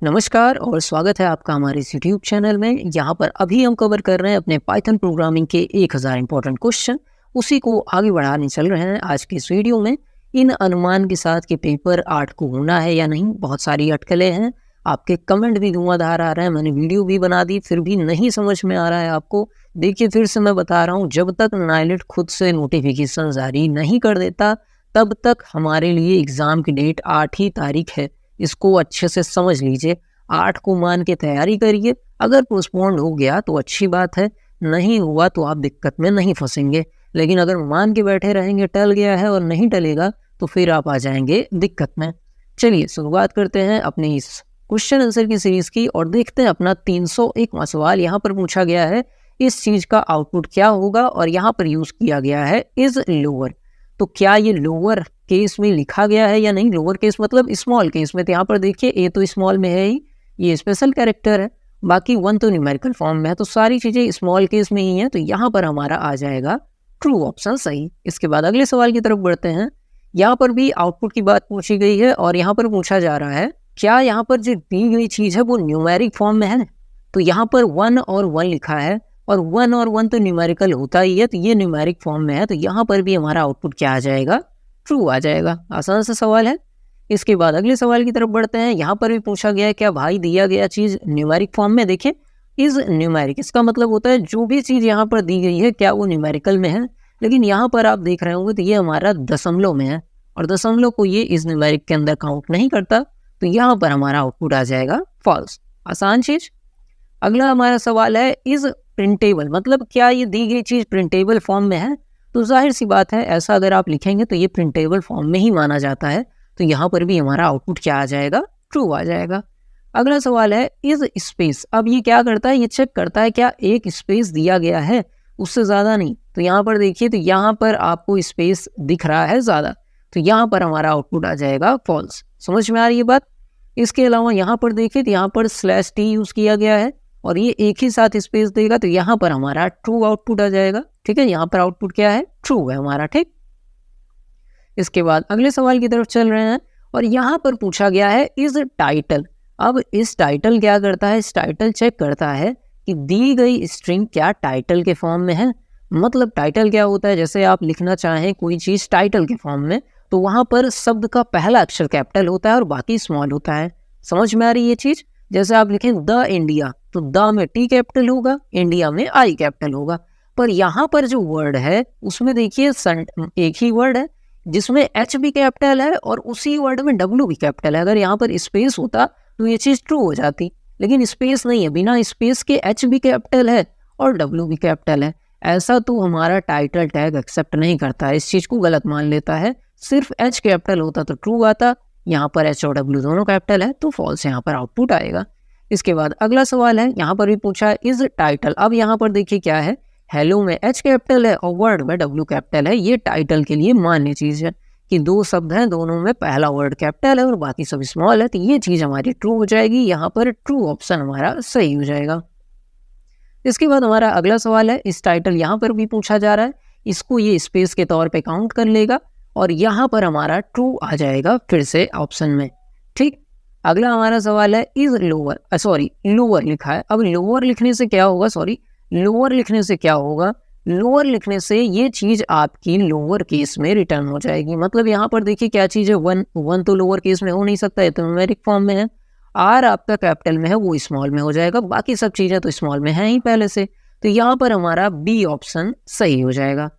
नमस्कार और स्वागत है आपका हमारे इस यूट्यूब चैनल में। यहाँ पर अभी हम कवर कर रहे हैं अपने पाइथन प्रोग्रामिंग के 1000 इंपॉर्टेंट क्वेश्चन। उसी को आगे बढ़ाने चल रहे हैं आज के इस वीडियो में। इन अनुमान के साथ कि पेपर 8 को होना है या नहीं, बहुत सारी अटकलें हैं। आपके कमेंट भी धुआंधार आ रहे हैं, मैंने वीडियो भी बना दी, फिर भी नहीं समझ में आ रहा है आपको। देखिए, फिर से मैं बता रहा हूँ, जब तक नाइलेट खुद से नोटिफिकेशन जारी नहीं कर देता तब तक हमारे लिए एग्ज़ाम की डेट 8 ही तारीख है। इसको अच्छे से समझ लीजिए। 8 को मान के तैयारी करिए। अगर पोस्टपोन्ड हो गया तो अच्छी बात है, नहीं हुआ तो आप दिक्कत में नहीं फंसेंगे। लेकिन अगर मान के बैठे रहेंगे टल गया है और नहीं टलेगा तो फिर आप आ जाएंगे दिक्कत में। चलिए शुरुआत करते हैं अपनी इस क्वेश्चन आंसर की सीरीज की और देखते हैं अपना 301वां सवाल। यहाँ पर पूछा गया है इस चीज का आउटपुट क्या होगा और यहाँ पर यूज किया गया है इज लोअर। तो क्या ये लोअर केस में लिखा गया है या नहीं? लोअर केस मतलब स्मॉल केस में। तो यहाँ पर देखिए ए तो स्मॉल में है ही, ये स्पेशल कैरेक्टर है, बाकी 1 तो न्यूमेरिकल फॉर्म में है, तो सारी चीजें स्मॉल केस में ही हैं। तो यहाँ पर हमारा आ जाएगा ट्रू ऑप्शन सही। इसके बाद अगले सवाल की तरफ बढ़ते हैं। यहाँ पर भी आउटपुट की बात पूछी गई है और यहाँ पर पूछा जा रहा है क्या यहाँ पर जो दी गई चीज है वो न्यूमेरिक फॉर्म में है। तो यहाँ पर 1 और 1 लिखा है और 1 और 1 तो न्यूमेरिकल होता ही है, तो ये न्यूमेरिक फॉर्म में है। तो यहाँ पर भी हमारा आउटपुट क्या आ जाएगा? ट्रू आ जाएगा। आसान सा सवाल है। इसके बाद अगले सवाल की तरफ बढ़ते हैं। यहाँ पर भी पूछा गया है क्या भाई दिया गया चीज न्यूमेरिक फॉर्म में। देखिए इज न्यूमेरिक, इसका मतलब होता है जो भी चीज यहाँ पर दी गई है क्या वो न्यूमेरिकल में है। लेकिन यहाँ पर आप देख रहे होंगे तो ये हमारा दशमलव में है और दशमलव को ये इज न्यूमेरिक के अंदर काउंट नहीं करता। तो यहाँ पर हमारा आउटपुट आ जाएगा फॉल्स। आसान चीज। अगला हमारा सवाल है इज प्रिंटेबल, मतलब क्या ये दी गई चीज प्रिंटेबल फॉर्म में है। तो जाहिर सी बात है, ऐसा अगर आप लिखेंगे तो ये प्रिंटेबल फॉर्म में ही माना जाता है। तो यहाँ पर भी हमारा आउटपुट क्या आ जाएगा? ट्रू आ जाएगा। अगला सवाल है इज स्पेस। अब ये क्या करता है, ये चेक करता है क्या एक स्पेस दिया गया है, उससे ज्यादा नहीं। तो यहाँ पर देखिए, तो यहाँ पर आपको स्पेस दिख रहा है ज्यादा, तो यहाँ पर हमारा आउटपुट आ जाएगा फॉल्स। समझ में आ रही है बात? इसके अलावा यहाँ पर देखिए तो यहाँ पर /t यूज किया गया है और ये एक ही साथ स्पेस देगा, तो यहाँ पर हमारा ट्रू आउटपुट आ जाएगा। ठीक है, यहाँ पर आउटपुट क्या है? ट्रू है हमारा। ठीक। इसके बाद अगले सवाल की तरफ चल रहे हैं और यहाँ पर पूछा गया है इज टाइटल। अब इस टाइटल क्या करता है? इस टाइटल चेक करता है कि दी गई स्ट्रिंग क्या टाइटल के फॉर्म में है। मतलब टाइटल क्या होता है, जैसे आप लिखना चाहें कोई चीज टाइटल के फॉर्म में तो वहां पर शब्द का पहला अक्षर कैपिटल होता है और बाकी स्मॉल होता है। समझ में आ रही है ये चीज? जैसे आप लिखें द इंडिया, तो द में टी कैपिटल होगा, इंडिया में आई कैपिटल होगा। पर यहाँ पर जो वर्ड है उसमें देखिए एक ही वर्ड है जिसमें एच भी कैपिटल है और उसी वर्ड में डब्ल्यू भी कैपिटल है। अगर यहाँ पर स्पेस होता तो ये चीज ट्रू हो जाती, लेकिन स्पेस नहीं है। बिना स्पेस के एच भी कैपिटल है और डब्ल्यू भी कैपिटल है। ऐसा तो हमारा टाइटल टैग एक्सेप्ट नहीं करता है, इस चीज को गलत मान लेता है। सिर्फ एच कैपिटल होता तो ट्रू आता, यहाँ पर एच और डब्ल्यू दोनों कैपिटल है तो फॉल्स यहाँ पर आउटपुट आएगा। इसके बाद अगला सवाल है, यहाँ पर भी पूछा है इज टाइटल। अब यहाँ पर देखिए क्या है, हेलो में एच कैपिटल है और वर्ड में डब्ल्यू कैपिटल है। ये टाइटल के लिए मान्य चीज है कि दो शब्द हैं, दोनों में पहला वर्ड कैपिटल है और बाकी सब स्मॉल है। तो ये चीज हमारी ट्रू हो जाएगी, यहाँ पर ट्रू ऑप्शन हमारा सही हो जाएगा। इसके बाद हमारा अगला सवाल है इस टाइटल, यहाँ पर भी पूछा जा रहा है, इसको ये स्पेस के तौर पे काउंट कर लेगा और यहाँ पर हमारा ट्रू आ जाएगा फिर से ऑप्शन में। ठीक। अगला हमारा सवाल है इज लोअर, लोअर लिखा है। अब लोअर लिखने से क्या होगा, लोअर लिखने से क्या होगा? लोअर लिखने से ये चीज आपकी लोअर केस में रिटर्न हो जाएगी। मतलब यहाँ पर देखिए क्या चीज है, 1 तो लोअर केस में हो नहीं सकता, ये तो न्यूमेरिक फॉर्म में है। आर आपका कैपिटल में है, वो स्मॉल में हो जाएगा, बाकी सब चीजें तो स्मॉल में है ही पहले से। तो यहाँ पर हमारा बी ऑप्शन सही हो जाएगा।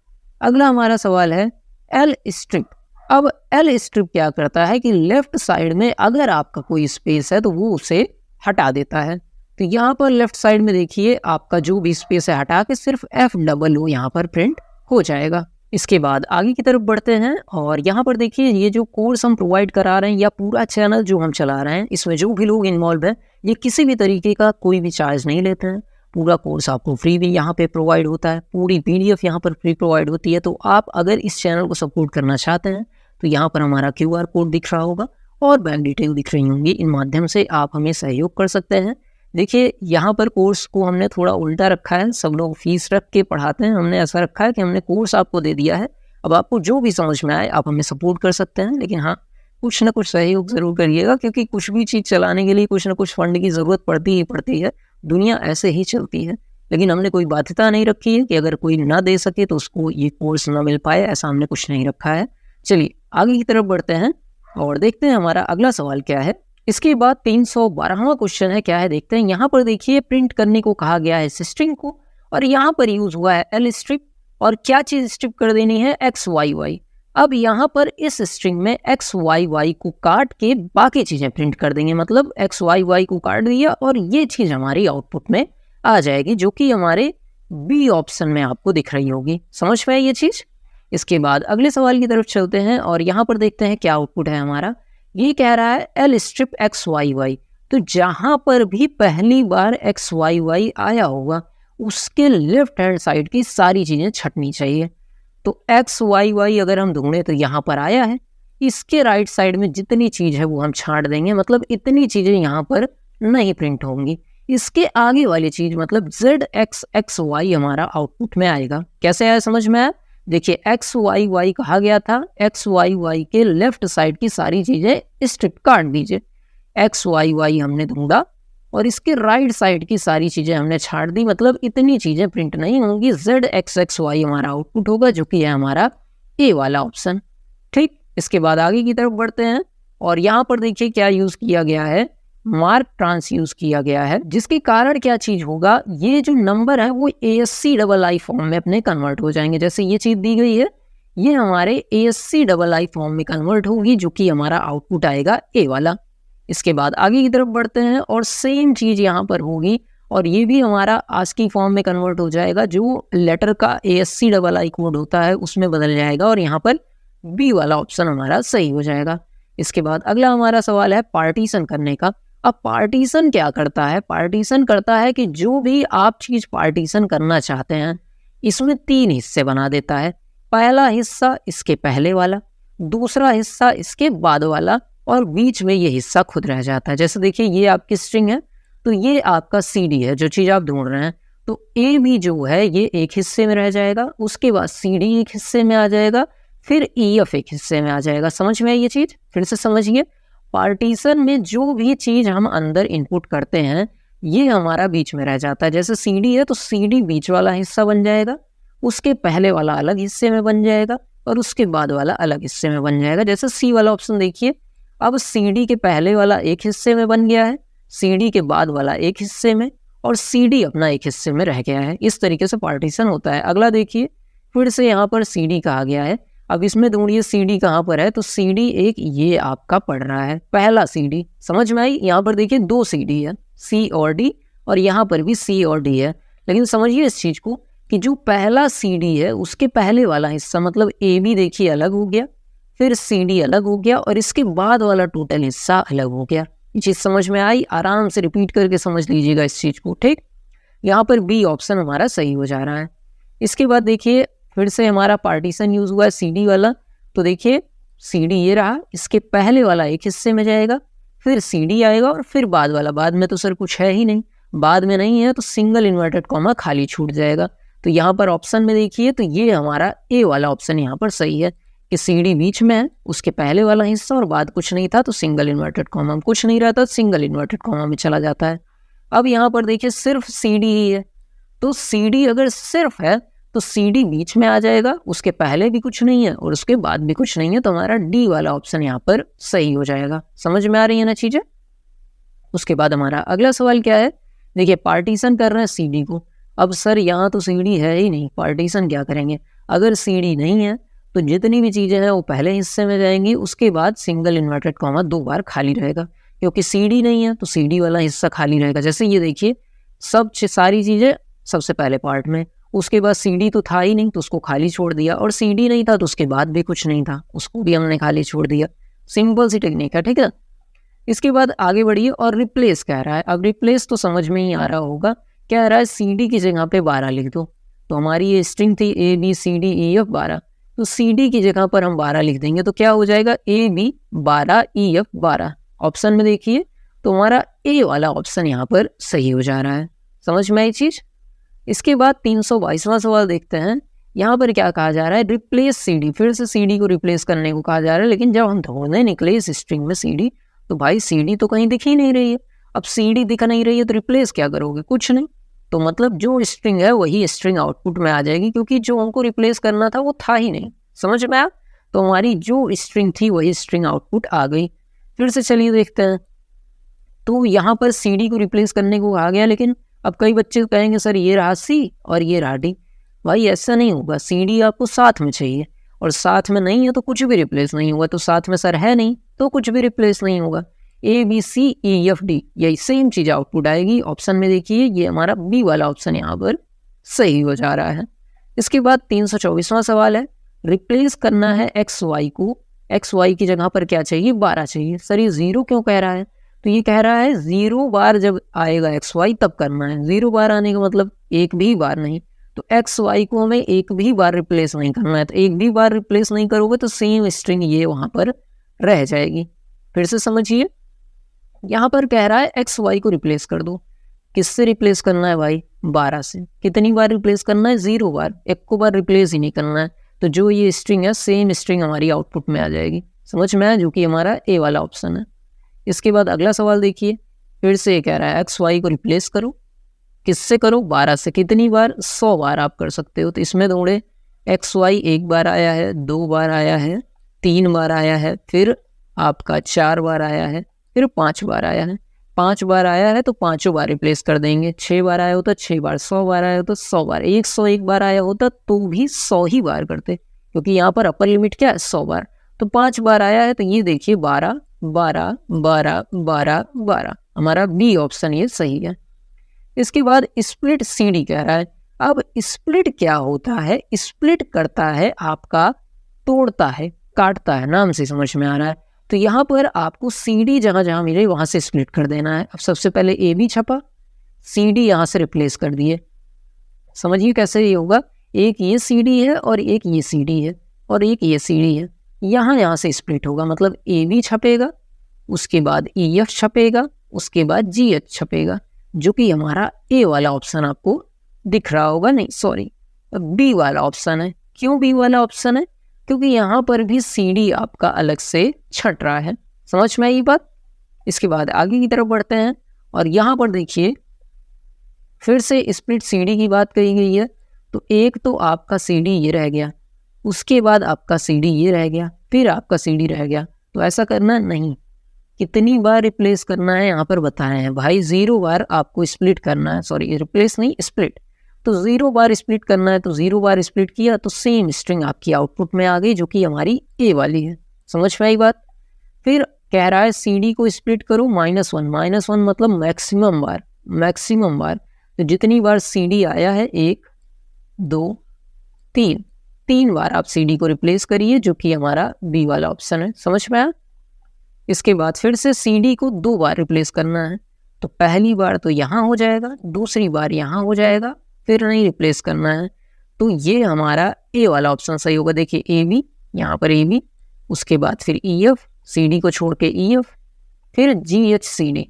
अगला हमारा सवाल है एल स्ट्रिप। अब एल स्ट्रिप क्या करता है कि लेफ्ट साइड में अगर आपका कोई स्पेस है तो वो उसे हटा देता है। तो यहाँ पर लेफ्ट साइड में देखिए आपका जो भी स्पेस है हटा के सिर्फ FOO यहाँ पर प्रिंट हो जाएगा। इसके बाद आगे की तरफ बढ़ते हैं और यहाँ पर देखिए ये जो कोर्स हम प्रोवाइड करा रहे हैं या पूरा चैनल जो हम चला रहे हैं, इसमें जो भी लोग इन्वॉल्व हैं ये किसी भी तरीके का कोई भी चार्ज नहीं लेते हैं। पूरा कोर्स आपको फ्री भी यहाँ पे प्रोवाइड होता है, पूरी PDF यहाँ पर फ्री प्रोवाइड होती है। तो आप अगर इस चैनल को सपोर्ट करना चाहते हैं तो यहाँ पर हमारा QR कोड दिख रहा होगा और बैंक डिटेल दिख रही होंगी, इन माध्यम से आप हमें सहयोग कर सकते हैं। देखिए यहाँ पर कोर्स को हमने थोड़ा उल्टा रखा है, सब लोग फीस रख के पढ़ाते हैं, हमने ऐसा रखा है कि हमने कोर्स आपको दे दिया है। अब आपको जो भी समझ में आए आप हमें सपोर्ट कर सकते हैं, लेकिन हाँ कुछ ना कुछ सहयोग ज़रूर करिएगा, क्योंकि कुछ भी चीज़ चलाने के लिए कुछ ना कुछ फंड की ज़रूरत पड़ती ही पड़ती है। दुनिया ऐसे ही चलती है। लेकिन हमने कोई बाध्यता नहीं रखी है कि अगर कोई ना दे सके तो उसको ये कोर्स ना मिल पाए, ऐसा हमने कुछ नहीं रखा है। चलिए आगे की तरफ बढ़ते हैं और देखते हैं हमारा अगला सवाल क्या है। इसके बाद 312वां क्वेश्चन है, क्या है देखते हैं। यहाँ पर देखिए प्रिंट करने को कहा गया है स्ट्रिंग को, और यहाँ पर यूज हुआ है एल स्ट्रिप, और क्या चीज स्ट्रिप कर देनी है, एक्स वाई वाई। अब यहाँ पर इस स्ट्रिंग में एक्स वाई वाई को काट के बाकी चीजें प्रिंट कर देंगे, मतलब एक्स वाई वाई को काट दिया और ये चीज हमारी आउटपुट में आ जाएगी, जो कि हमारे बी ऑप्शन में आपको दिख रही होगी। समझ में ये चीज। इसके बाद अगले सवाल की तरफ चलते हैं और यहाँ पर देखते हैं क्या आउटपुट है हमारा। ये कह रहा है L strip X Y Y, तो जहां पर भी पहली बार एक्स वाई वाई आया होगा उसके लेफ्ट हैंड साइड की सारी चीजें छटनी चाहिए। तो एक्स वाई वाई अगर हम ढूंढे तो यहाँ पर आया है, इसके राइट साइड में जितनी चीज है वो हम छांट देंगे, मतलब इतनी चीजें यहाँ पर नहीं प्रिंट होंगी। इसके आगे वाली चीज मतलब जेड एक्स एक्स वाई हमारा आउटपुट में आएगा। कैसे आया समझ में आया। देखिए एक्स वाई वाई कहा गया था, एक्स वाई वाई के लेफ्ट साइड की सारी चीजें स्ट्रिप काट दीजिए। एक्स वाई वाई हमने ढूंढा और इसके राइट साइड की सारी चीजें हमने छाट दी, मतलब इतनी चीजें प्रिंट नहीं होंगी। जेड एक्स एक्स वाई हमारा आउटपुट होगा, जो कि है हमारा ए वाला ऑप्शन। ठीक, इसके बाद आगे की तरफ बढ़ते हैं और यहाँ पर देखिए क्या यूज किया गया है, मार्क ट्रांस यूज किया गया है, जिसके कारण क्या चीज होगा, ये जो नंबर है वो ASCII फॉर्म में अपने कन्वर्ट हो जाएंगे। जैसे ये चीज दी गई है, ये हमारे ASCII फॉर्म में कन्वर्ट होगी, जो कि हमारा आउटपुट आएगा ए वाला। इसके बाद आगे की तरफ बढ़ते हैं और सेम चीज यहाँ पर होगी और ये भी हमारा ASCII फॉर्म में कन्वर्ट हो जाएगा। जो लेटर का ASCII कोड होता है उसमें बदल जाएगा और यहाँ पर बी वाला ऑप्शन हमारा सही हो जाएगा। इसके बाद अगला हमारा सवाल है पार्टीशन करने का। अब पार्टीशन क्या करता है, पार्टीशन करता है कि जो भी आप चीज पार्टीशन करना चाहते हैं इसमें 3 हिस्से बना देता है। पहला हिस्सा इसके पहले वाला, दूसरा हिस्सा इसके बाद वाला, और बीच में ये हिस्सा खुद रह जाता है। जैसे देखिए ये आपकी स्ट्रिंग है, तो ये आपका CD है जो चीज आप ढूंढ रहे हैं, तो ए भी जो है ये एक हिस्से में रह जाएगा, उसके बाद CD एक हिस्से में आ जाएगा, फिर EF एक हिस्से में आ जाएगा। समझ में ये चीज, फिर से समझिए। पार्टीशन में जो भी चीज हम अंदर इनपुट करते हैं ये हमारा बीच में रह जाता है। जैसे CD है तो CD बीच वाला हिस्सा बन जाएगा, उसके पहले वाला अलग हिस्से में बन जाएगा और उसके बाद वाला अलग हिस्से में बन जाएगा। जैसे C वाला ऑप्शन देखिए, अब CD के पहले वाला एक हिस्से में बन गया है, CD के बाद वाला एक हिस्से में, और CD अपना एक हिस्से में रह गया है। इस तरीके से पार्टीशन होता है। अगला देखिए, फिर से यहाँ पर CD कहा गया है। अब इसमें ढूंढिए CD कहाँ पर है, तो CD एक ये आपका पड़ रहा है, पहला CD। समझ में आई। यहाँ पर देखिए 2 CD है, C और D, और यहाँ पर भी C और D है। लेकिन समझिए इस चीज को कि जो पहला CD है उसके पहले वाला हिस्सा मतलब AB देखिए अलग हो गया, फिर CD अलग हो गया, और इसके बाद वाला टोटल हिस्सा अलग हो गया। ये चीज समझ में आई। आराम से रिपीट करके समझ लीजिएगा इस चीज को। ठीक, यहाँ पर बी ऑप्शन हमारा सही हो जा रहा है। इसके बाद देखिए फिर से हमारा पार्टीशन यूज हुआ है CD वाला, तो देखिए CD ये रहा, इसके पहले वाला एक हिस्से में जाएगा, फिर CD आएगा, और फिर बाद वाला। बाद में तो सर कुछ है ही नहीं, बाद में नहीं है तो सिंगल इन्वर्टेड कॉमा खाली छूट जाएगा। तो यहाँ पर ऑप्शन में देखिए तो ये हमारा ए वाला ऑप्शन यहाँ पर सही है कि CD बीच में है, उसके पहले वाला हिस्सा और बाद कुछ नहीं था तो सिंगल इन्वर्टेड कॉमा, कुछ नहीं रहता तो सिंगल इन्वर्टेड कॉमा में चला जाता है। अब यहाँ पर देखिए सिर्फ CD ही है, तो CD अगर सिर्फ है तो CD बीच में आ जाएगा, उसके पहले भी कुछ नहीं है और उसके बाद भी कुछ नहीं है, तो हमारा D वाला ऑप्शन यहाँ पर सही हो जाएगा। समझ में आ रही है ना चीजें। उसके बाद हमारा अगला सवाल क्या है, देखिए पार्टीशन कर रहे हैं CD को। अब सर यहाँ तो CD है ही नहीं, पार्टीशन क्या करेंगे। अगर CD नहीं है तो जितनी भी चीजें हैं वो पहले हिस्से में जाएंगी, उसके बाद सिंगल इन्वर्टेड कॉमा 2 बार खाली रहेगा, क्योंकि CD नहीं है तो CD वाला हिस्सा खाली रहेगा। जैसे ये देखिए सारी चीजें सबसे पहले पार्ट में, उसके बाद CD तो था ही नहीं तो उसको खाली छोड़ दिया, और CD नहीं था तो उसके बाद भी कुछ नहीं था, उसको भी हमने खाली छोड़ दिया। सिंपल सी टेक्निक है, ठीक है। इसके बाद आगे बढ़िए और रिप्लेस कह रहा है। अब रिप्लेस तो समझ में ही आ रहा होगा, क्या रहा है CD की जगह पे 12 लिख दो। तो हमारी ये स्ट्रिंग थी ABCDEF 12, तो CD की जगह पर हम 12 लिख देंगे तो क्या हो जाएगा AB 12 EF 12। ऑप्शन में देखिए तो हमारा ए वाला ऑप्शन यहाँ पर सही हो जा रहा है। समझ में आई चीज। इसके बाद 322वां सवाल देखते हैं। यहाँ पर क्या कहा जा रहा है, रिप्लेस CD, फिर से CD को रिप्लेस करने को कहा जा रहा है। लेकिन जब हम ढूंढने निकले इस स्ट्रिंग में CD, तो भाई CD तो कहीं दिख ही नहीं रही है। अब CD दिख नहीं रही है तो रिप्लेस क्या करोगे, कुछ नहीं। तो मतलब जो स्ट्रिंग है वही स्ट्रिंग आउटपुट में आ जाएगी, क्योंकि जो हमको रिप्लेस करना था वो था ही नहीं। समझ में आया? तो हमारी जो स्ट्रिंग थी वही स्ट्रिंग आउटपुट आ गई। फिर से चलिए देखते हैं। तो यहाँ पर CD को रिप्लेस करने को आ गया, लेकिन अब कई बच्चे कहेंगे सर ये रहा C और ये रहा D। भाई ऐसा नहीं होगा, CD आपको साथ में चाहिए, और साथ में नहीं है तो कुछ भी रिप्लेस नहीं होगा। तो साथ में सर है नहीं तो कुछ भी रिप्लेस नहीं होगा। ABCEFD यही सेम चीज़ आउटपुट आएगी। ऑप्शन में देखिए ये हमारा B वाला ऑप्शन यहाँ पर सही हो जा रहा है। इसके बाद 324वां सवाल है, रिप्लेस करना है XY को। XY की जगह पर क्या चाहिए, 12 चाहिए। सर ये 0 क्यों कह रहा है, तो ये कह रहा है 0 बार जब आएगा XY तब करना है। 0 बार आने का मतलब एक भी बार नहीं, तो XY को हमें एक भी बार रिप्लेस नहीं करना है। तो एक भी बार रिप्लेस नहीं करोगे तो सेम स्ट्रिंग ये वहाँ पर रह जाएगी। फिर से समझिए, यहाँ पर कह रहा है XY को रिप्लेस कर दो। किससे रिप्लेस करना है भाई, 12 से। कितनी बार रिप्लेस करना है, 0 बार। एक को बार रिप्लेस ही नहीं करना है। तो जो ये स्ट्रिंग है सेम स्ट्रिंग हमारी आउटपुट में आ जाएगी। समझ में आया, जो कि हमारा A वाला ऑप्शन है। इसके बाद अगला सवाल देखिए, फिर से ये कह रहा है XY को रिप्लेस करो। किससे करो, 12 से। कितनी बार, 100 बार आप कर सकते हो। तो इसमें दौड़े XY एक बार आया है, 2 बार आया है, 3 बार आया है, फिर आपका 4 बार आया है, फिर 5 बार आया है। 5 बार आया है तो 5 बार रिप्लेस कर देंगे। 6 बार आया होता 6 बार, 100 बार आया होता 100 बार, 101 बार आया होता तो भी 100 ही बार करते, क्योंकि यहाँ पर अपर लिमिट क्या है, 100 बार। तो 5 बार आया है तो ये देखिए 12 12 12 12 12, हमारा B ऑप्शन ये सही है। इसके बाद स्प्लिट CD कह रहा है। अब स्प्लिट क्या होता है, स्प्लिट करता है आपका, तोड़ता है, काटता है, नाम से समझ में आ रहा है। तो यहाँ पर आपको CD जहाँ जहाँ मिले वहाँ से स्प्लिट कर देना है। अब सबसे पहले AB छपा, CD यहाँ से रिप्लेस कर दिए। समझिए कैसे ये होगा, एक ये CD है और एक ये CD है और एक ये CD है। यहाँ से स्प्लिट होगा, मतलब AB छपेगा, उसके बाद EF छपेगा, उसके बाद GH छपेगा, जो कि हमारा A वाला ऑप्शन आपको दिख रहा होगा। नहीं सॉरी, B वाला ऑप्शन है। क्यों B वाला ऑप्शन है, क्योंकि यहाँ पर भी CD आपका अलग से छट रहा है। समझ में आई बात। इसके बाद आगे की तरफ बढ़ते हैं, और यहाँ पर देखिए फिर से स्प्लिट CD की बात कही गई है। तो एक तो आपका CD ये रह गया, उसके बाद आपका CD ये रह गया, फिर आपका CD रह गया। तो ऐसा करना नहीं। कितनी बार रिप्लेस करना है यहाँ पर बताए हैं भाई, 0 बार आपको स्प्लिट करना है। सॉरी, रिप्लेस नहीं, स्प्लिट। तो 0 बार स्प्लिट करना है, तो 0 बार स्प्लिट किया तो सेम स्ट्रिंग आपकी आउटपुट में आ गई, जो कि हमारी A वाली है। समझ में आई बात। फिर कह रहा है CD को स्प्लिट करो -1। -1 मतलब मैक्सिमम बार, मैक्सिमम बार। तो जितनी बार CD आया है, 1 2 3, 3 बार आप CD को रिप्लेस करिए, जो कि हमारा B वाला ऑप्शन है। समझ में आया। इसके बाद फिर से CD को 2 बार रिप्लेस करना है। तो पहली बार तो यहाँ हो जाएगा, दूसरी बार यहाँ हो जाएगा, फिर नहीं रिप्लेस करना है। तो ये हमारा A वाला ऑप्शन सही होगा। देखिए AB, यहाँ पर AB, उसके बाद फिर EF, CD को छोड़ के EF, फिर GHCD,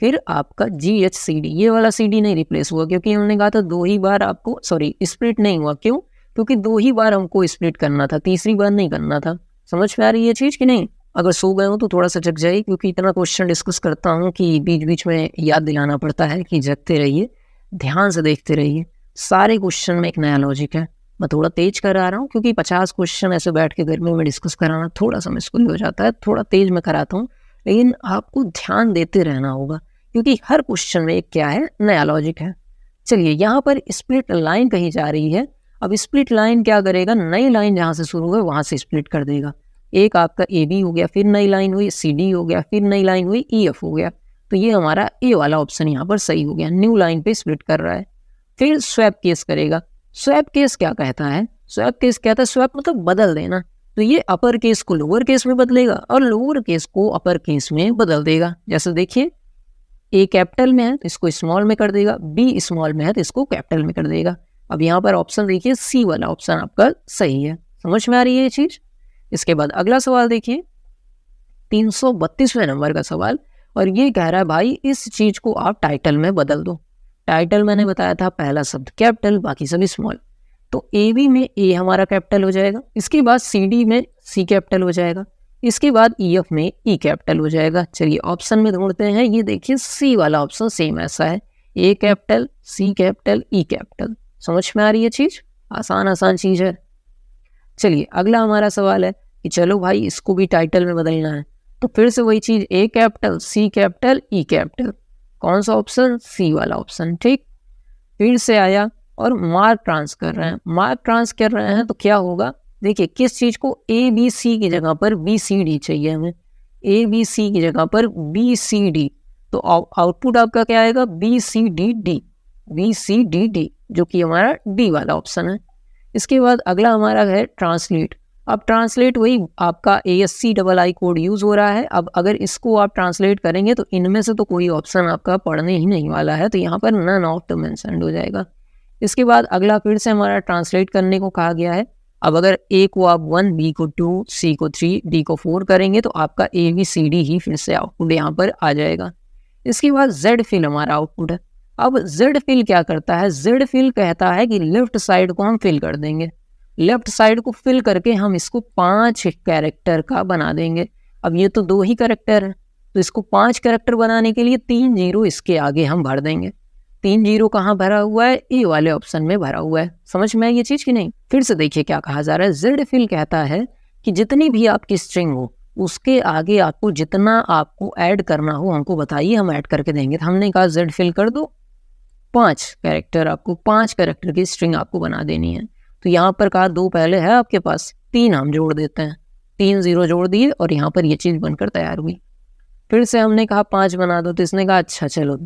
फिर आपका GHCD। ये वाला CD नहीं रिप्लेस हुआ, क्योंकि हमने कहा था 2 ही बार आपको, सॉरी स्प्लिट नहीं हुआ। क्यों, क्योंकि 2 ही बार हमको स्प्लिट करना था, तीसरी बार नहीं करना था। समझ में आ रही है चीज़ कि नहीं। अगर सो गए हो तो थोड़ा सा जग जाइए, क्योंकि इतना क्वेश्चन डिस्कस करता हूँ कि बीच बीच में याद दिलाना पड़ता है कि जगते रहिए, ध्यान से देखते रहिए। सारे क्वेश्चन में एक नया लॉजिक है। मैं थोड़ा तेज करा रहा हूँ, क्योंकि 50 क्वेश्चन ऐसे बैठ के घर में डिस्कस कराना थोड़ा सा मुश्किल हो जाता है। थोड़ा तेज में कराता हूँ, लेकिन आपको ध्यान देते रहना होगा, क्योंकि हर क्वेश्चन में एक क्या है, नया लॉजिक है। चलिए, यहाँ पर स्प्लिट लाइन कही जा रही है। अब स्प्लिट लाइन क्या करेगा, नई लाइन जहाँ से शुरू है वहाँ से स्प्लिट कर देगा। एक आपका AB हो गया, फिर नई लाइन हुई CD हो गया, फिर नई लाइन हुई EF हो गया। तो ये हमारा A वाला ऑप्शन यहाँ पर सही हो गया, न्यू लाइन पे स्प्लिट कर रहा है। फिर स्वैप केस करेगा। स्वैप केस क्या कहता है, स्वैप केस कहता है, स्वैप मतलब बदल देना। तो ये अपर केस को लोअर केस में बदलेगा और लोअर केस को अपर केस में बदल देगा। जैसे देखिए, A कैपिटल में है तो इसको स्मॉल में कर देगा, B स्मॉल में है तो इसको कैपिटल में कर देगा। अब यहाँ पर ऑप्शन देखिए, C वाला ऑप्शन आपका सही है। समझ में आ रही है ये चीज़। इसके बाद अगला सवाल देखिए, 332वें नंबर का सवाल, और ये कह रहा है भाई इस चीज को आप टाइटल में बदल दो। टाइटल मैंने बताया था, पहला शब्द कैपिटल, बाकी सभी स्मॉल। तो ए बी में ए हमारा कैपिटल हो जाएगा, इसके बाद सी डी में सी कैपिटल हो जाएगा, इसके बाद ई एफ में ई कैपिटल हो जाएगा। चलिए ऑप्शन में ढूंढते हैं, ये देखिए सी वाला ऑप्शन सेम ऐसा है, A capital C capital E capital. समझ में आ रही है चीज? आसान चीज है। चलिए अगला हमारा सवाल है कि चलो भाई इसको भी टाइटल में बदलना है, तो फिर से वही चीज, A capital C capital E capital. कौन सा ऑप्शन? सी वाला ऑप्शन। ठीक, फिर से आया और मार्क ट्रांस कर रहे हैं, मार्क ट्रांस कर रहे हैं तो क्या होगा, देखिए किस चीज को, ए बी सी की जगह पर बी सी डी चाहिए हमें, ए बी सी की जगह पर बी सी डी, तो आउटपुट आपका क्या आएगा, B C D D, B C D D, जो कि हमारा डी वाला ऑप्शन है। इसके बाद अगला हमारा है ट्रांसलेट। अब ट्रांसलेट वही आपका ASCII कोड यूज़ हो रहा है। अब अगर इसको आप ट्रांसलेट करेंगे तो इनमें से तो कोई ऑप्शन आपका पढ़ने ही नहीं वाला है, तो यहाँ पर नन ऑफ द मेंशन्ड हो जाएगा। इसके बाद अगला फिर से हमारा ट्रांसलेट करने को कहा गया है। अब अगर ए को आप 1, बी को 2, सी को 3, डी को 4 करेंगे तो आपका ABCD ही फिर से आउटपुट यहाँ पर आ जाएगा। इसके बाद जेड फिल हमारा आउटपुट है। अब जेड फिल क्या करता है, जेड फिल कहता है कि लेफ्ट साइड को हम फिल कर देंगे, लेफ्ट साइड को फिल करके हम इसको 5 कैरेक्टर का बना देंगे। अब ये तो 2 ही कैरेक्टर है, तो इसको 5 कैरेक्टर बनाने के लिए 3 जीरो इसके आगे हम भर देंगे। 3 जीरो कहाँ भरा हुआ है, ए वाले ऑप्शन में भरा हुआ है। समझ में आई ये चीज कि नहीं? फिर से देखिए क्या कहा जा रहा है, जेड फिल कहता है कि जितनी भी आपकी स्ट्रिंग हो उसके आगे आपको जितना आपको ऐड करना हो हमको बताइए, हम ऐड करके देंगे। तो हमने कहा जेड फिल कर दो, 5 कैरेक्टर, आपको 5 कैरेक्टर की स्ट्रिंग आपको बना देनी है। तो यहाँ पर कहा 2 पहले है आपके पास, 3 हम जोड़ देते हैं, 3 जीरो जोड़ दिए और यहाँ पर ये चीज़ बनकर तैयार हुई। फिर से हमने कहा 5 बना दो, तो इसने कहा अच्छा चलो,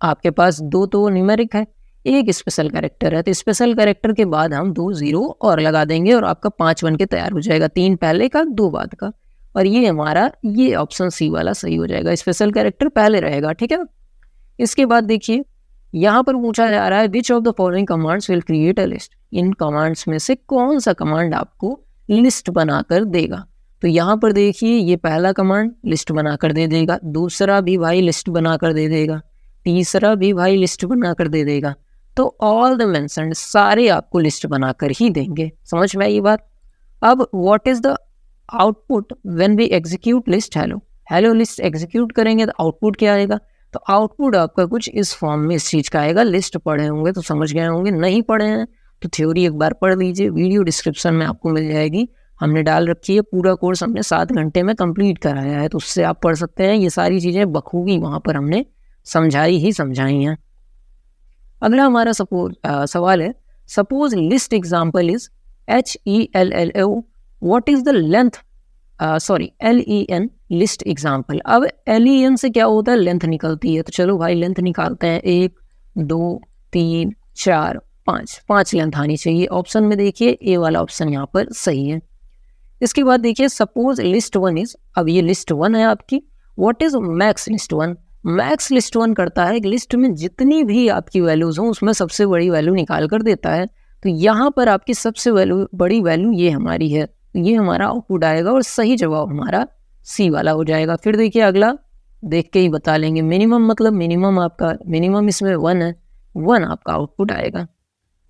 आपके पास 2 तो न्यूमेरिक है, 1 स्पेशल कैरेक्टर है, तो स्पेशल कैरेक्टर के बाद हम 2 जीरो और लगा देंगे और आपका 5 बन के तैयार हो जाएगा, 3 पहले का 2 बाद का। और ये हमारा ये ऑप्शन सी वाला सही हो जाएगा, स्पेशल कैरेक्टर पहले रहेगा। ठीक है, इसके बाद देखिए यहाँ पर पूछा जा रहा है which of the following commands will create a list. In commands में से कौन सा कमांड आपको लिस्ट बनाकर देगा। तो यहाँ पर देखिए ये पहला कमांड लिस्ट बनाकर दे देगा, दूसरा भी भाई लिस्ट बनाकर दे देगा, तीसरा भी भाई लिस्ट बनाकर दे देगा। तो ऑल द मेंशन्ड सारे आपको लिस्ट बनाकर ही देंगे। समझ में आई ये बात? अब what is the output when we execute list hello, hello list execute करेंगे तो आउटपुट क्या आएगा, तो आउटपुट आपका कुछ इस फॉर्म में इस चीज़ का आएगा। लिस्ट पढ़े होंगे तो समझ गए होंगे, नहीं पढ़े हैं तो थ्योरी एक बार पढ़ लीजिए, वीडियो डिस्क्रिप्शन में आपको मिल जाएगी, हमने डाल रखी है। पूरा कोर्स हमने 7 घंटे में कंप्लीट कराया है, तो उससे आप पढ़ सकते हैं। ये सारी चीज़ें बखूबी वहाँ पर हमने समझाई हैं। अगला हमारा सवाल है, suppose list example is HELLO, what is the length, LEN list example. अब LEN से क्या होता है, लेंथ निकलती है। तो चलो भाई लेंथ निकालते हैं, 1 2 3 4 5 लेंथ आनी चाहिए। ऑप्शन में देखिए ए वाला ऑप्शन यहाँ पर सही है। इसके बाद देखिए सपोज लिस्ट 1 इज, अब ये लिस्ट 1 है आपकी, what is max list 1। Max list 1 करता है कि लिस्ट में जितनी भी आपकी वैल्यूज हों उसमें सबसे बड़ी वैल्यू निकाल कर देता है। तो यहाँ पर आपकी सबसे बड़ी वैल्यू ये हमारी है, ये हमारा आउटपुट आएगा और सही जवाब हमारा सी वाला हो जाएगा। फिर देखिए अगला देख के ही बता लेंगे, मिनिमम मतलब मिनिमम आपका मिनिमम इसमें 1 है, 1 आपका आउटपुट आएगा।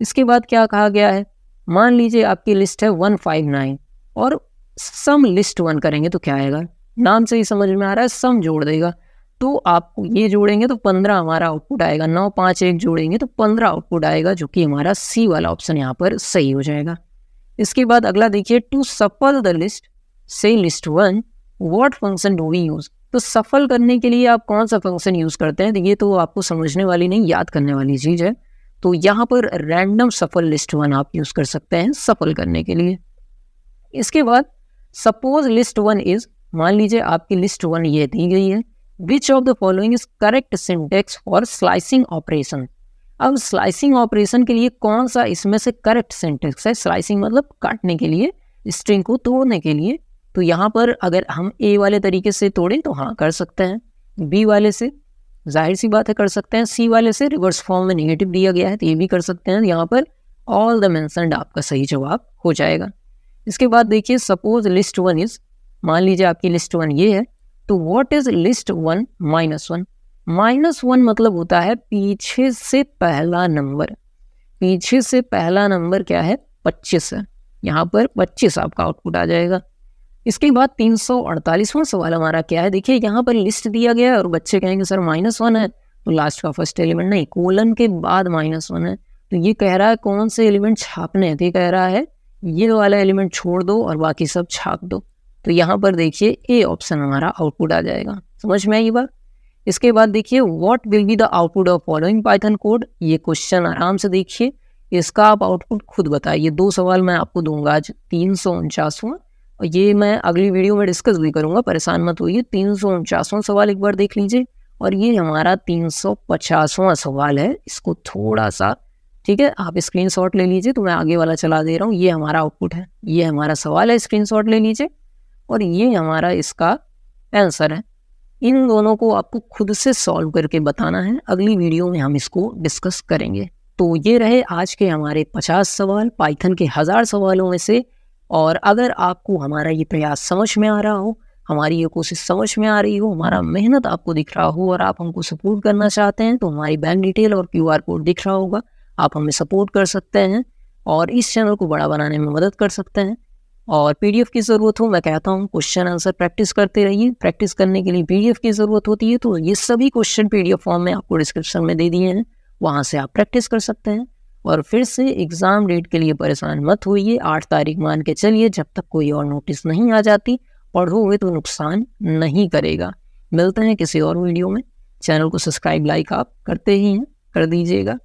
इसके बाद क्या कहा गया है, मान लीजिए आपकी लिस्ट है 159 और सम लिस्ट 1 करेंगे तो क्या आएगा, नाम से ही समझ में आ रहा है सम जोड़ देगा। तो आप ये जोड़ेंगे तो 15 हमारा आउटपुट आएगा, 9 5 1 जोड़ेंगे तो 15 आउटपुट आएगा, जो कि हमारा सी वाला ऑप्शन यहाँ पर सही हो जाएगा। इसके बाद अगला देखिए, टू सफल द लिस्ट से list 1 what function do we use. तो सफल करने के लिए आप कौन सा फंक्शन यूज करते हैं, तो ये तो आपको समझने वाली नहीं याद करने वाली चीज है। तो यहाँ पर रैंडम सफल लिस्ट 1 आप यूज कर सकते हैं सफल करने के लिए। इसके बाद सपोज लिस्ट 1 इज, मान लीजिए आपकी लिस्ट 1 ये दी गई है, which of the following is correct syntax for slicing operation. अब स्लाइसिंग ऑपरेशन के लिए कौन सा इसमें से करेक्ट सिंटेक्स है, स्लाइसिंग मतलब काटने के लिए, स्ट्रिंग को तोड़ने के लिए। तो यहाँ पर अगर हम ए वाले तरीके से तोड़ें तो हाँ कर सकते हैं, बी वाले से जाहिर सी बात है कर सकते हैं, सी वाले से रिवर्स फॉर्म में नेगेटिव दिया गया है तो ये भी कर सकते हैं। यहाँ पर ऑल द मेंशन्ड आपका सही जवाब हो जाएगा। इसके बाद देखिए सपोज लिस्ट 1 इज, मान लीजिए आपकी लिस्ट 1 ये है, तो व्हाट इज लिस्ट 1 -1। -1 मतलब होता है पीछे से पहला नंबर, पीछे से पहला नंबर क्या है, 25 है, यहाँ पर 25 आपका आउटपुट आ जाएगा। इसके बाद 348वां सवाल हमारा क्या है, देखिए यहाँ पर लिस्ट दिया गया है और बच्चे कहेंगे सर -1 है, तो लास्ट का फर्स्ट एलिमेंट नहीं, कोलन के बाद -1 है, तो ये कह रहा है कौन से एलिमेंट छापने हैं, तो ये कह रहा है ये वाला एलिमेंट छोड़ दो और बाकी सब छाप दो। तो यहाँ पर देखिए ए ऑप्शन हमारा आउटपुट आ जाएगा। समझ में आई बात। इसके बाद देखिए what will be the output of following Python code, ये क्वेश्चन आराम से देखिए, इसका आप आउटपुट खुद बताइए। 2 सवाल मैं आपको दूंगा आज, 349वां, और ये मैं अगली वीडियो में डिस्कस भी करूंगा, परेशान मत होइए। 349वां सवाल एक बार देख लीजिए, और ये हमारा 350वां सवाल है, इसको थोड़ा सा, ठीक है, आप स्क्रीनशॉट ले लीजिए, तो मैं आगे वाला चला दे रहा हूँ। ये हमारा आउटपुट है, ये हमारा सवाल है, स्क्रीनशॉट ले लीजिए, और ये हमारा इसका आंसर है। इन दोनों को आपको खुद से सॉल्व करके बताना है, अगली वीडियो में हम इसको डिस्कस करेंगे। तो ये रहे आज के हमारे 50 सवाल पाइथन के 1000 सवालों में से। और अगर आपको हमारा ये प्रयास समझ में आ रहा हो, हमारी ये कोशिश समझ में आ रही हो, हमारा मेहनत आपको दिख रहा हो और आप हमको सपोर्ट करना चाहते हैं, तो हमारी बैंक डिटेल और QR कोड दिख रहा होगा, आप हमें सपोर्ट कर सकते हैं और इस चैनल को बड़ा बनाने में मदद कर सकते हैं। और PDF की ज़रूरत हो, मैं कहता हूँ क्वेश्चन आंसर प्रैक्टिस करते रहिए। प्रैक्टिस करने के लिए PDF की ज़रूरत होती है, तो ये सभी क्वेश्चन PDF फॉर्म में आपको डिस्क्रिप्शन में दे दिए हैं, वहाँ से आप प्रैक्टिस कर सकते हैं। और फिर से एग्ज़ाम डेट के लिए परेशान मत होइए, 8 तारीख मान के चलिए, जब तक कोई और नोटिस नहीं आ जाती, पढ़ोगे तो नुकसान नहीं करेगा। मिलते हैं किसी और वीडियो में। चैनल को सब्सक्राइब लाइक आप करते ही हैं, कर दीजिएगा।